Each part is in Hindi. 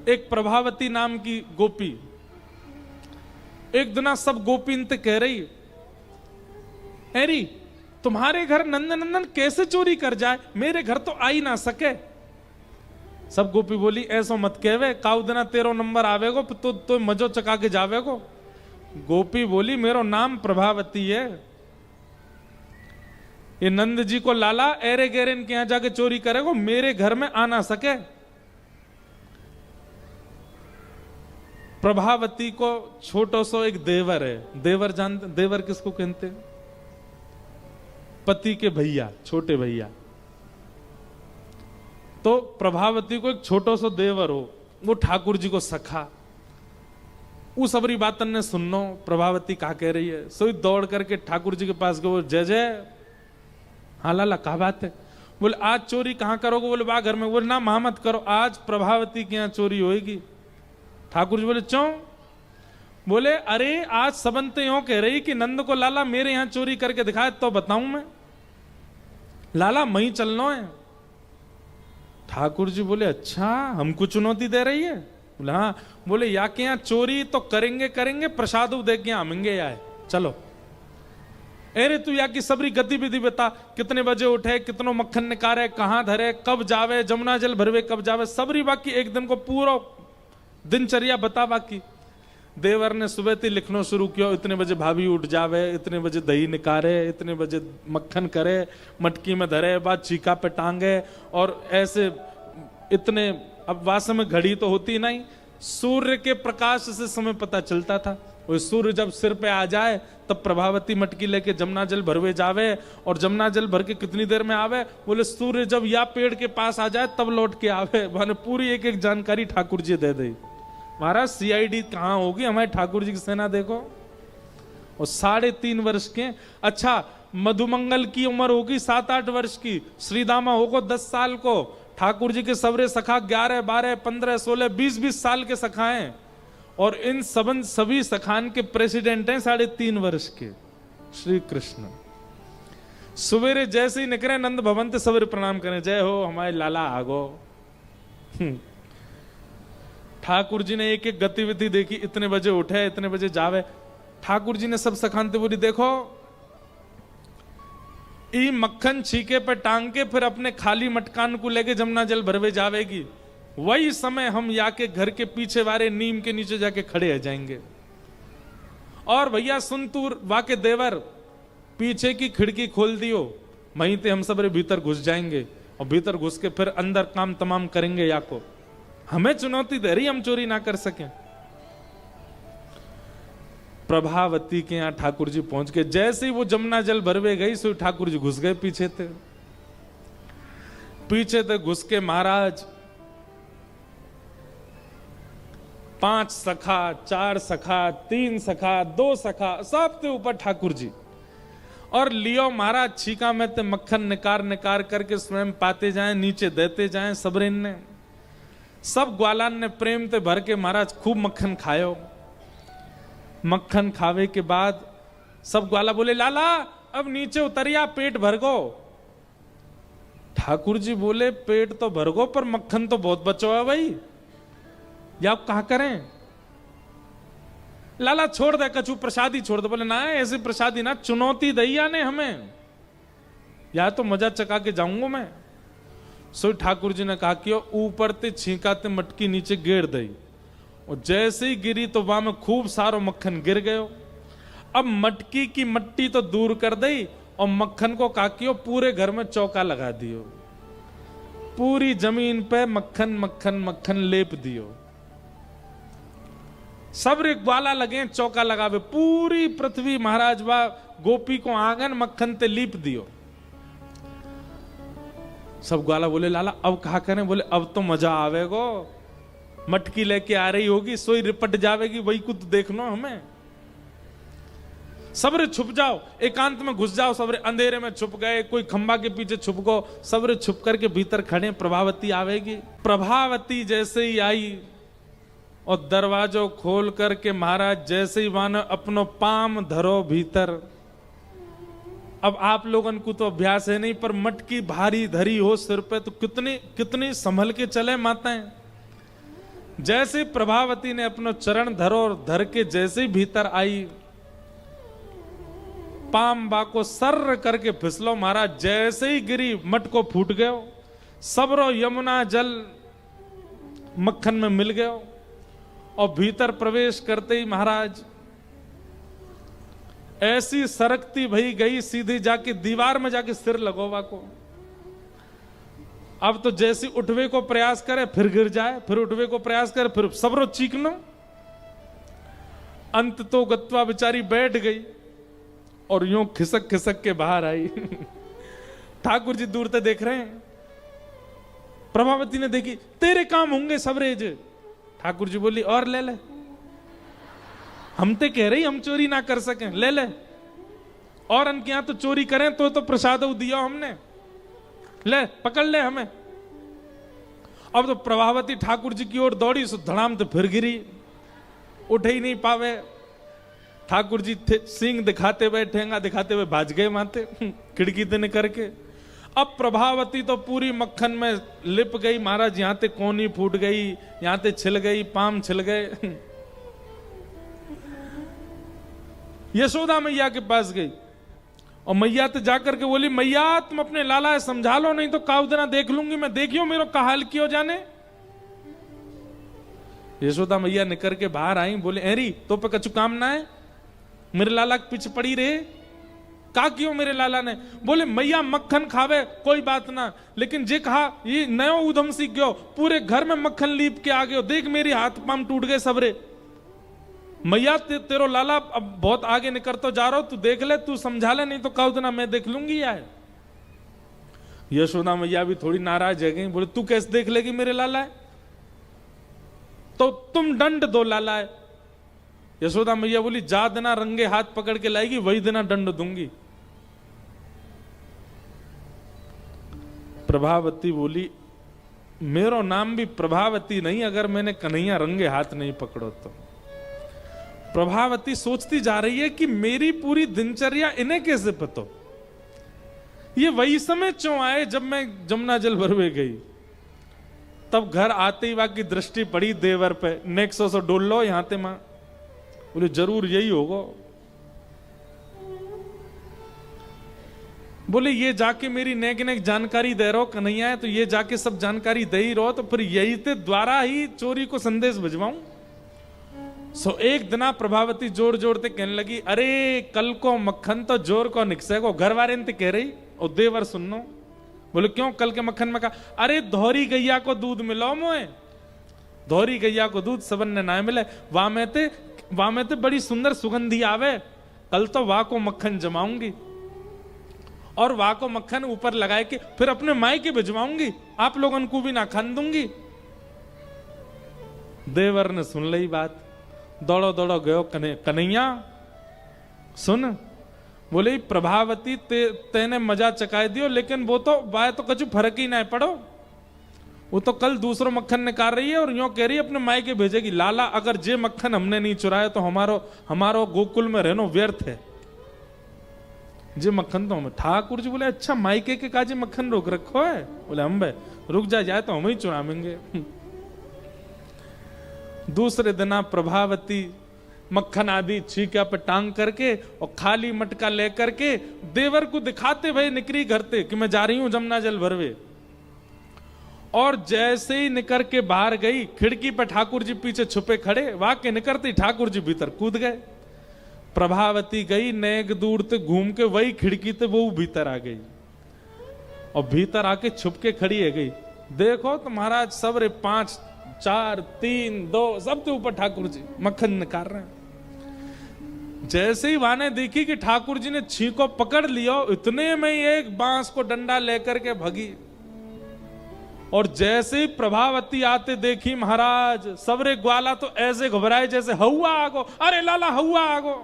एक प्रभावती नाम की गोपी, एक दिन सब गोपी इनते कह रही, अरे तुम्हारे घर नंदनंदन कैसे चोरी कर जाए, मेरे घर तो आ ही ना सके। सब गोपी बोली ऐसा मत कहवे, काउ दिना तेरो नंबर आवेगो तो मजो चका के जावेगो। गोपी बोली मेरो नाम प्रभावती है, ये नंद जी को लाला एरे गेरे इनके यहां जाके चोरी करेगो, मेरे घर में आ ना सके। प्रभावती को छोटो सो एक देवर है, देवर जानते, देवर किसको कहते हैं? पति के भैया, छोटे भैया। तो प्रभावती को एक छोटो सो देवर हो, वो ठाकुर जी को सखा। उस सबरी बातन ने सुनो प्रभावती कहा कह रही है, सोई दौड़ करके ठाकुर जी के पास गए, जय जय। हाँ लाला कहा बात है? बोले आज चोरी कहां करोगे? बोले बा घर में। बोले ना महा मत करो, आज प्रभावती के यहां चोरी होगी। ठाकुर जी बोले क्यों? बोले अरे आज सबंते यूं कह रही कि नंद को लाला मेरे यहां चोरी करके दिखाए तो बताऊं मैं, लाला मई चलना है। ठाकुर जी बोले अच्छा हमको चुनौती दे रही है? बोले हाँ। बोले या के यहां चोरी तो करेंगे करेंगे, प्रसाद देख के आमेंगे आए, चलो। अरे तू या की सबरी गतिविधि बता, कितने बजे उठे, कितनो मक्खन निकारे, कहां धरे, कब जावे, जमुना जल भरवे कब जावे, सबरी बाकी एक दिन को पूरा दिनचर्या बता। बाकी देवर ने सुबह ही लिखना शुरू किया, इतने बजे भाभी उठ जावे, इतने बजे दही निकारे, इतने बजे मक्खन करे, मटकी में धरे, बाद चीका पे टांगे, और ऐसे इतने। अब वास्तव में घड़ी तो होती नहीं, सूर्य के प्रकाश से समय पता चलता था। वो सूर्य जब सिर पे आ जाए तब प्रभावती मटकी लेके जमुना जल भरवे जावे, और जमुना जल भर के कितनी देर में आवे? बोले सूर्य जब या पेड़ के पास आ जाए तब लौट के आवे। मैंने पूरी एक एक जानकारी ठाकुर जी दे दी। महाराज सीआईडी कहां होगी, हमारे ठाकुर जी की सेना देखो। और 3.5 वर्ष के, अच्छा मधुमंगल की उम्र होगी 7-8 वर्ष की, श्रीदामा होगा 10 साल को, ठाकुर जी के सबरे सखा 11, 12, 15, 16, 20 साल के सखाएं, और इन सभी सखान के प्रेसिडेंट हैं 3.5 वर्ष के श्री कृष्ण। सवेरे जैसे ही निकले नंद भवन ते सवेरे प्रणाम करें, जय हो हमारे लाला आगो। ठाकुर जी ने एक एक गतिविधि देखी, इतने बजे उठे, इतने बजे जावे। ठाकुर जी ने सब सखानते बोली देखो ई मक्खन छीके पे टांग के फिर अपने खाली मटकान को लेके जमुना जल भरवे जावेगी, वही समय हम या के घर के पीछे वाले नीम के नीचे जाके खड़े हो जाएंगे। और भैया सुन तू वाके देवर, पीछे की खिड़की खोल दियो, वहीं ते हम सब भीतर घुस जाएंगे, और भीतर घुस के फिर अंदर काम तमाम करेंगे। या को हमें चुनौती दे रही, हम चोरी ना कर सकें। प्रभावती के यहां ठाकुर जी पहुंच गए। जैसे ही वो जमुना जल भरवे गई, सो ठाकुर जी घुस गए पीछे थे। पीछे थे घुस के महाराज 5 सखा, 4 सखा, 3 सखा, 2 सखा, सब के ऊपर ठाकुर जी। और लियो महाराज छीका में ते मक्खन निकार निकार करके स्वयं पाते जाएं, नीचे देते जाएं। सबरेन ने, सब ग्वालान ने प्रेम ते भर के महाराज खूब मक्खन खायो। मक्खन खावे के बाद सब ग्वाला बोले लाला अब नीचे उतरिया, पेट भर गो। ठाकुर जी बोले पेट तो भर गो, पर मक्खन तो बहुत बचो है भाई, या आप कहा करें? लाला छोड़ दे, कछु प्रसादी छोड़ दे। बोले ना ऐसी प्रसादी ना, चुनौती दैया ने हमें, या तो मजा चका के जाऊंगा मैं। सो ठाकुर जी ने कहा कि ऊपर ते छींकाते मटकी नीचे गिर दई, और जैसे ही गिरी तो वहां में खूब सारो मक्खन गिर गयो। अब मटकी की मट्टी तो दूर कर दई, और मक्खन को काकियो पूरे घर में चौका लगा दियो, पूरी जमीन पे मक्खन मक्खन मक्खन लेप दियो। सब रे ग्वाला लगे चौका लगावे, पूरी पृथ्वी महाराज वा गोपी को आंगन मक्खन ते लीप दियो। सब ग्वाला बोले लाला अब कहा करें? बोले अब तो मजा आवेगो, मटकी लेके आ रही होगी, सोई रिपट जावेगी, वही कुछ देखना हमें। सबरे छुप जाओ, एकांत में घुस जाओ, सबरे अंधेरे में छुप गए, कोई खंबा के पीछे छुप गो, सबरे छुप करके भीतर खड़े, प्रभावती आवेगी। प्रभावती जैसे ही आई और दरवाजो खोल करके महाराज जैसे ही मानो अपनो पाम धरो भीतर। अब आप लोगन को तो अभ्यास है नहीं, पर मटकी भारी धरी हो सिर पे तो कितनी कितनी संभल के चले माताएं। जैसे प्रभावती ने अपना चरण धरो और धर के जैसे ही भीतर आई, पाम बाको सर्र करके फिसलो महाराज, जैसे ही गिरी मटको फूट गयो, सबरो यमुना जल मक्खन में मिल गयो। और भीतर प्रवेश करते ही महाराज ऐसी सरकती भई गई, सीधी जाके दीवार में जाके सिर लगोवा को। अब तो जैसी उठवे को प्रयास करे फिर गिर जाए, फिर उठवे को प्रयास करे फिर सबरो चीखनो। अंत तो गत्वा बेचारी बैठ गई और यूं खिसक खिसक के बाहर आई। ठाकुर जी दूर से देख रहे हैं। प्रभावती ने देखी, तेरे काम होंगे सबरेज। ठाकुर जी बोली, और ले ले, हम ते कह रही हम चोरी ना कर सकें, ले ले। और अनके यहां तो चोरी करें तो प्रसाद दिया हमने, ले पकड़ ले हमें। अब तो प्रभावती ठाकुर जी की ओर दौड़ी, सो धड़ाम तो फिर गिरी, उठ ही नहीं पावे। ठाकुर जी सिंह दिखाते हुए, ठेंगा दिखाते हुए भाज गए माते खिड़की से निकल के। अब प्रभावती तो पूरी मक्खन में लिप गई महाराज, यहां ते कोनी फूट गई, यहां ते छिल गई, पाम छिल गए। यशोदा मैया के पास गई और मैया तो जाकर के बोली, मैया तुम अपने लाला समझा लो, नहीं तो काउदना देख लूंगी मैं, देखियो मेरो कहाल क्यों जाने। यशोदा मैया निकर के बाहर आई, बोले एरी तो पे कछु काम ना है, मेरे लाला के पीछे पड़ी रहे, का क्यों मेरे लाला ने। बोले मैया मक्खन खावे कोई बात ना, लेकिन जे कहा ये नयो उधम सीख गयो, पूरे घर में मक्खन लीप के आ गयो, देख मेरी हाथ पाम टूट गए सबरे। मैया तेरो लाला अब बहुत आगे निकल तो जा रहा हो, तू देख ले, तू समझा ले, नहीं तो काउदना मैं देख लूंगी यार। यशोदा मैया भी थोड़ी नाराज है गई, बोले तू कैसे देख लेगी मेरे लाला है, तो तुम दंड दो लाला है। यशोदा मैया बोली, जा देना रंगे हाथ पकड़ के लाएगी, वही देना दंड दूंगी। प्रभावती बोली, मेरो नाम भी प्रभावती नहीं अगर मैंने कन्हैया रंगे हाथ नहीं पकड़ो तो। प्रभावती सोचती जा रही है कि मेरी पूरी दिनचर्या इन्हें कैसे पता, ये वही समय क्यों आए जब मैं जमुना जल भरवे गई। तब घर आते ही वहां की दृष्टि पड़ी देवर पे, नेक्सो से डोल लो यहां ते मां, बोले जरूर यही होगा। बोले ये जाके मेरी नेक नेक जानकारी दे रहो कन्हैया है, तो ये जाके सब जानकारी दे ही रहो, तो फिर यही ते द्वारा ही चोरी को संदेश भिजवाऊं। सो एक दिना प्रभावती जोर जोर ते कहने लगी, अरे कल को मक्खन तो जोर को निकसे को, घर वाले ने कह रही और देवर सुननो। बोले क्यों, कल के मक्खन में कहा, अरे धोरी गैया को दूध मिलो मोए, धोरी गैया को दूध सबन ने ना मिले, वहां में ते बड़ी सुंदर सुगंधी आवे, कल तो वाह को मक्खन जमाऊंगी और वाह को मक्खन ऊपर लगाए के फिर अपने माई के भिजवाऊंगी, आप लोगों को भी ना खान दूंगी। देवर ने सुन ली बात, दौड़ो दौड़ो गयो कन्हैया सुन। बोले प्रभावती तेने मजा चकाए दियो, लेकिन वो तो वाह तो कछु फर्क ही ना पड़ो, वो तो कल दूसरो मक्खन निकाल रही है और यूं कह रही है अपने माई के भेजेगी। लाला अगर जे मक्खन हमने नहीं चुराया तो हमारो गोकुल में रहनो व्यर्थ है, जे मक्खन तो हमें। ठाकुर जी बोले, अच्छा मायके के काजे मक्खन रोक रखो है। बोले हम भाई रुक जाए तो हम ही चुरावेंगे। दूसरे दिन प्रभावती मक्खन आदि छीका पे टांग करके और खाली मटका लेकर के देवर को दिखाते भाई निकली घर से कि मैं जा रही हूं जमुना जल भरवे। और जैसे ही निकर के बाहर गई, खिड़की पर ठाकुर जी पीछे छुपे खड़े, वाके निकलते ठाकुर जी भीतर कूद गए। प्रभावती गई नेक दूर से घूम के वही खिड़की से वो भीतर आ गई और भीतर आके छुप के खड़ी है गई। देखो तो महाराज सबरे 5 4 3 2 सबके ऊपर ठाकुर जी मक्खन निकाल रहे हैं। जैसे ही वाने देखी कि ठाकुर जी ने छींको पकड़ लिया, इतने में ही एक बांस को डंडा लेकर के भगी। और जैसे ही प्रभावती आते देखी महाराज, सबरे ग्वाला तो ऐसे घबराए जैसे हवा आगो, अरे लाला हवा आगो।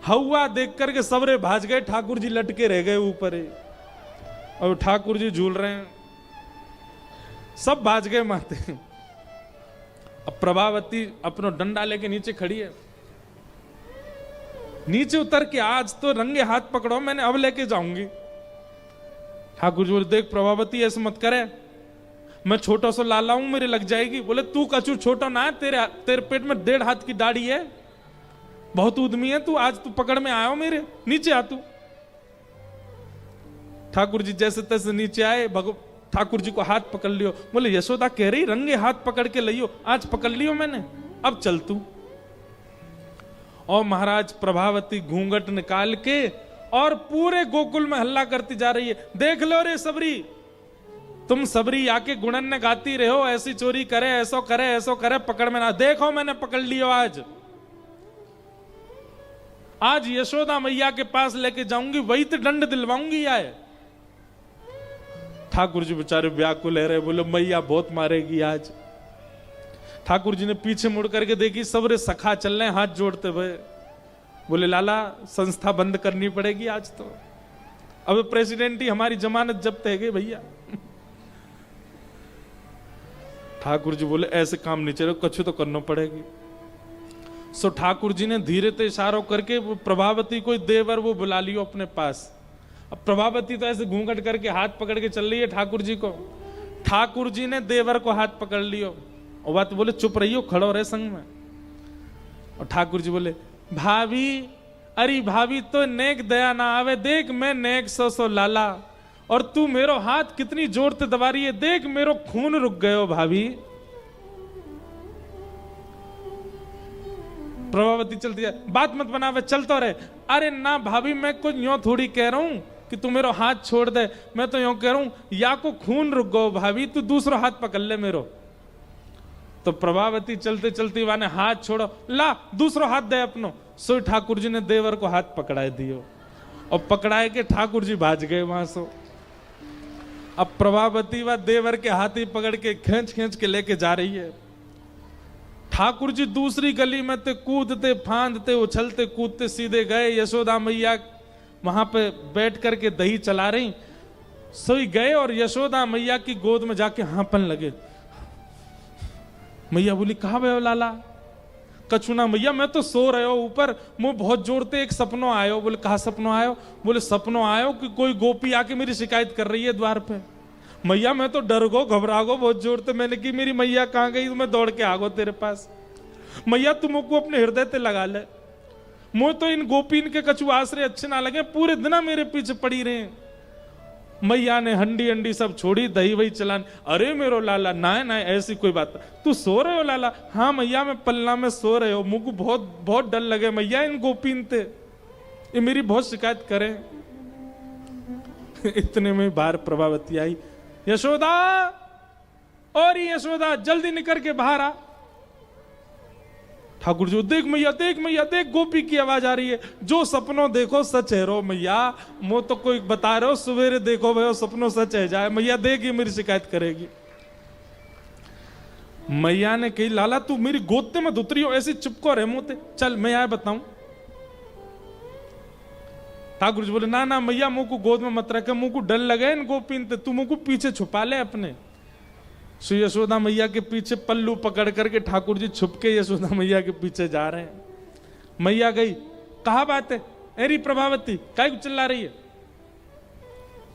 हवा देख करके सबरे भाज गए, ठाकुर जी लटके रह गए ऊपर ही और ठाकुर जी झूल रहे हैं, सब भाज गए माते। अब प्रभावती अपना डंडा लेके नीचे खड़ी है, नीचे उतर के आज तो रंगे हाथ पकड़ो, मैंने अब लेके जाऊंगी। ठाकुर जी बोले, देख प्रभावती ऐसे मत करे, मैं छोटा सा लाला हूं, मेरे लग जाएगी। बोले तू कछु छोटा ना है, तेरे तेरे पेट में 1.5 हाथ की दाढ़ी है, बहुत उद्यमी है तू, आज तू पकड़ में आयो मेरे, नीचे आ तू। ठाकुर जी जैसे तैसे नीचे आए, ठाकुर जी को हाथ पकड़ लियो। बोले यशोदा कह रही रंगे हाथ पकड़ के लियो, आज पकड़ लियो मैंने, अब चल तू। और महाराज प्रभावती घूंघट निकाल के और पूरे गोकुल में हल्ला करती जा रही है, देख लो रे सबरी, तुम सबरी आके गुणन ने गाती रहे हो, ऐसी चोरी करे, ऐसो करे, ऐसो करे, पकड़ में ना, देखो मैंने पकड़ लियो आज। आज यशोदा मैया के पास लेके जाऊंगी, वही तो दंड दिलवाऊंगी। आए ठाकुर जी बेचारे व्याकुल रहे, बोले मैया बहुत मारेगी आज। ठाकुर जी ने पीछे मुड़ करके देखी, सबरे सखा चल रहे हाथ जोड़ते हुए। बोले लाला संस्था बंद करनी पड़ेगी आज तो, अब प्रेसिडेंट ही हमारी जमानत जब्त है गई भैया। ठाकुर जी बोले ऐसे काम नहीं चले, कुछ तो करना पड़ेगी। सो ठाकुर जी ने धीरे से इशारों करके प्रभावती कोई देवर वो बुला लियो अपने पास। अब प्रभावती तो ऐसे घूंघट करके हाथ पकड़ के चल रही है ठाकुर जी को। ठाकुर जी ने देवर को हाथ पकड़ लियो और बात बोले चुप रहियो, खड़ो रहे संग में। और ठाकुर जी बोले भाभी, अरे भाभी तो नेक दया ना आवे, देख मैं नेक सो लाला, और तू मेरो हाथ कितनी जोर से दबा रही है, देख मेरो खून रुक गयो भाभी। प्रभावती चलती है, बात मत बनावे, चलता रहे। अरे ना भाभी, मैं कुछ यूं थोड़ी कह रहा हूं कि तू मेरो हाथ छोड़ दे, मैं तो यूं कह रहा हूं या को खून रुक गयो भाभी, तू दूसरा हाथ पकड़ ले मेरो। तो प्रभावती चलते चलते वाने हाथ छोड़ो, ला दूसरा हाथ दे अपनो। सो ठाकुर जी ने देवर को हाथ पकड़ाए दियो और पकड़ाए के ठाकुर जी भाज गए वहां से। अब प्रभावती व देवर के हाथ ही पकड़ के खींच खींच के लेके जा रही है। ठाकुर जी दूसरी गली में ते कूदते फांदते उछलते कूदते सीधे गए। यशोदा मैया वहां पे बैठ करके दही चला रही, सोई गए और यशोदा मैया की गोद में जाके हांपन लगे। मैया बोली कहा भयो लाला? कछुना मैया मैं तो सो रहे हो ऊपर, मुंह बहुत जोड़ते एक सपनो आयो। बोले कहा सपनो आयो? बोले सपनो आयो कि कोई गोपी आके मेरी शिकायत कर रही है द्वार पे। मैया मैं तो डर गो घबरा गो बहुत जोड़ते, मैंने की मेरी मैया कहाँ गई, मैं दौड़ के आ गो तेरे पास। मैया तुम को अपने हृदय ते लगा ले, मुझे तो इन गोपीन के कछु आश्रय अच्छे ना लगे, पूरे दिन मेरे पीछे पड़ी रहे। मैया ने हंडी हंडी सब छोड़ी, दही वही चलान। अरे मेरो लाला ना ना ऐसी कोई बात, तू सो रहे हो लाला? हाँ मैया मैं पल्ला में सो रहे हो, मुझको बहुत बहुत डर लगे मैया, इन गोपीन थे ये मेरी बहुत शिकायत करें। इतने में बाहर प्रभावती आई, यशोदा और यशोदा जल्दी निकल के बाहर आ। ठाकुर जी देख मैया देख मैया देख, गोपी की आवाज आ रही है। जो सपनों देखो सच है रो मैया, मो तो कोई बता रहे हो सवेरे देखो भयो सपनों सच है जाए। मैया देख ये मेरी शिकायत करेगी। मैया ने कही लाला तू मेरी गोद में उतरी हो, ऐसी चुपको रहे मोते, चल मैं आया बताऊं। ठाकुर जी बोले ना ना मैया मुंह को गोद में मत रखे, मुंह को डर लगे इन गोपीन ते, तू मुंह को पीछे छुपा ले अपने। सो यशोदा मैया के पीछे पल्लू पकड़ करके ठाकुर जी छुप के यशोदा मैया के पीछे जा रहे हैं। मैया गई, कहा बात है एरी प्रभावती काय को चिल्ला रही है?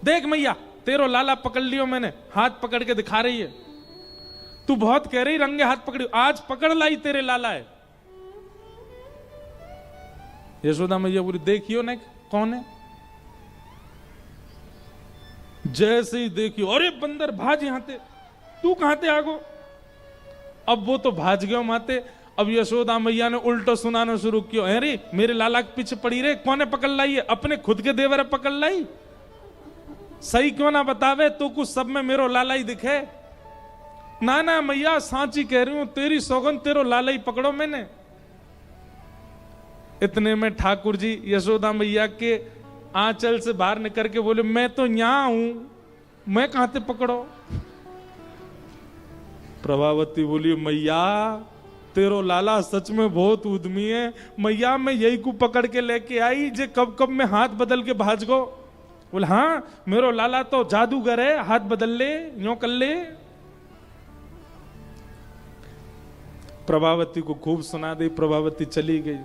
देख मैया तेरो लाला पकड़ लियो मैंने, हाथ पकड़ के दिखा रही है। तू बहुत कह रही रंगे हाथ पकड़ी, आज पकड़ लाई तेरे लाला है। यशोदा मैया बोली देखियो ना कौन है। जैसे ही देखियो अरे बंदर भाज यहां ते, तू कहां ते आगो? अब वो तो भाज गयो माते। अब यशोदा मैया ने उल्टो सुनाना शुरू किया, अरे मेरे लाला के पीछे पड़ी रे, कौन पकड़ लाई है? अपने खुद के देवर पकड़ लाई, सही क्यों ना बतावे तो कुछ सब में मेरो लाला ही दिखे। ना ना मैया सांची कह रही हूं, तेरी सौगन तेरो लाला ही पकड़ो मैंने। इतने में ठाकुर जी यशोदा मैया के आंचल से बाहर निकल के बोले मैं तो यहां हूं, मैं कहां ते पकड़ो? प्रभावती बोली मैया तेरो लाला सच में बहुत उद्यमी है मैया, मैं यही को पकड़ के लेके आई जे कब कब में हाथ बदल के भाज गो। बोले हाँ मेरो लाला तो जादूगर है, हाथ बदल ले यूं कर ले। प्रभावती को खूब सुना दी, प्रभावती चली गई,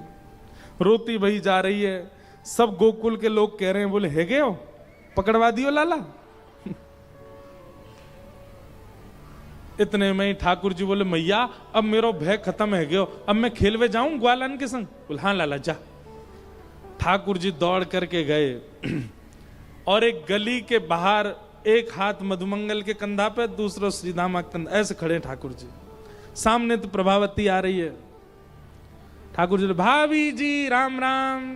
रोती वही जा रही है। सब गोकुल के लोग कह रहे हैं बोले है गए हो, पकड़वा दियो लाला। इतने में ही ठाकुर जी बोले मैया अब मेरो भय खत्म है गयो, अब मैं खेलवे जाऊं ग्वालन के संग। बोले हाँ लाला जा। ठाकुर जी दौड़ करके गए और एक गली के बाहर एक हाथ मधुमंगल के कंधा पे, दूसरा श्रीदामा कंधा, ऐसे खड़े ठाकुर जी। सामने तो प्रभावती आ रही है। ठाकुर जी भाभी जी राम राम।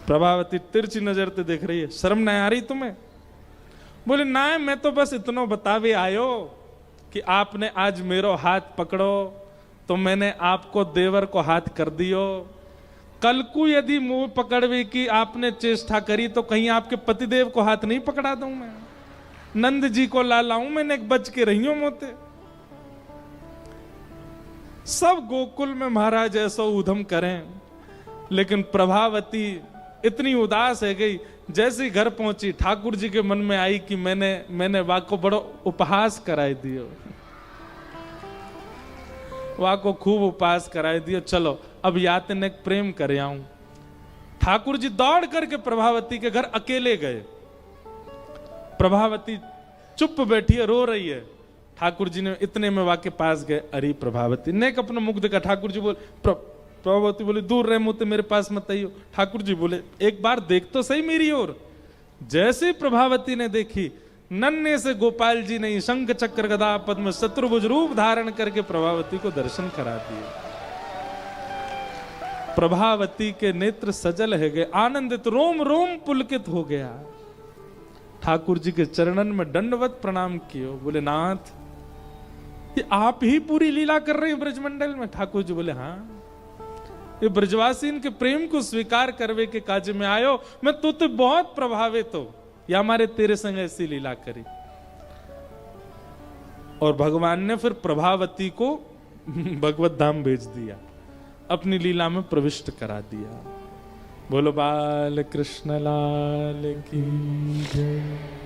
प्रभावती तिरछी नजर से देख रही है, शर्म नहीं आ रही तुम्हें? बोले ना मैं तो बस इतना बतावे आयो कि आपने आज मेरो हाथ पकड़ो तो मैंने आपको देवर को हाथ कर दियो। कल को यदि मुंह पकड़वे की आपने चेष्टा करी तो कहीं आपके पतिदेव को हाथ नहीं पकड़ा दूं मैं। नंद जी को ला लाऊं मैंने, एक बच के रही मोते। सब गोकुल में महाराज ऐसा उधम करें, लेकिन प्रभावती इतनी उदास है गई। जैसे ही घर पहुंची ठाकुर जी के मन में आई कि मैंने वाको बड़ो उपहास कराई दियो, वाको खूब उपहास कराई दियो। चलो अब यातने प्रेम कर आऊं। ठाकुर जी दौड़ करके प्रभावती के घर अकेले गए। प्रभावती चुप बैठी है, रो रही है। ठाकुर जी ने इतने में वाके पास गए। अरे प्रभावती ने अपना मुख देखा। ठाकुर जी बोले, प्रभावती बोली दूर रहे मुझे, मेरे पास मत आइयो। ठाकुर जी बोले एक बार देख तो सही मेरी ओर। जैसे प्रभावती ने देखी, नन्हे से गोपाल जी ने शंख चक्र गदा पद्म शत्रुभुज रूप धारण करके प्रभावती को दर्शन करा दिए। प्रभावती के नेत्र सजल है गए, आनंदित, रोम रोम पुलकित हो गया। ठाकुर जी के चरणन में दंडवत प्रणाम कियो। बोले नाथ ये आप ही पूरी लीला कर रहे हैं ब्रजमंडल में? ठाकुर जी बोले हाँ, ये ब्रजवासी इनके प्रेम को स्वीकार करवे के काज में आयो। मैं तो बहुत प्रभावित हो, या हमारे तेरे संग ऐसी लीला करी। और भगवान ने फिर प्रभावती को भगवत धाम भेज दिया, अपनी लीला में प्रविष्ट करा दिया। बोलो बाल कृष्ण लाल की जय।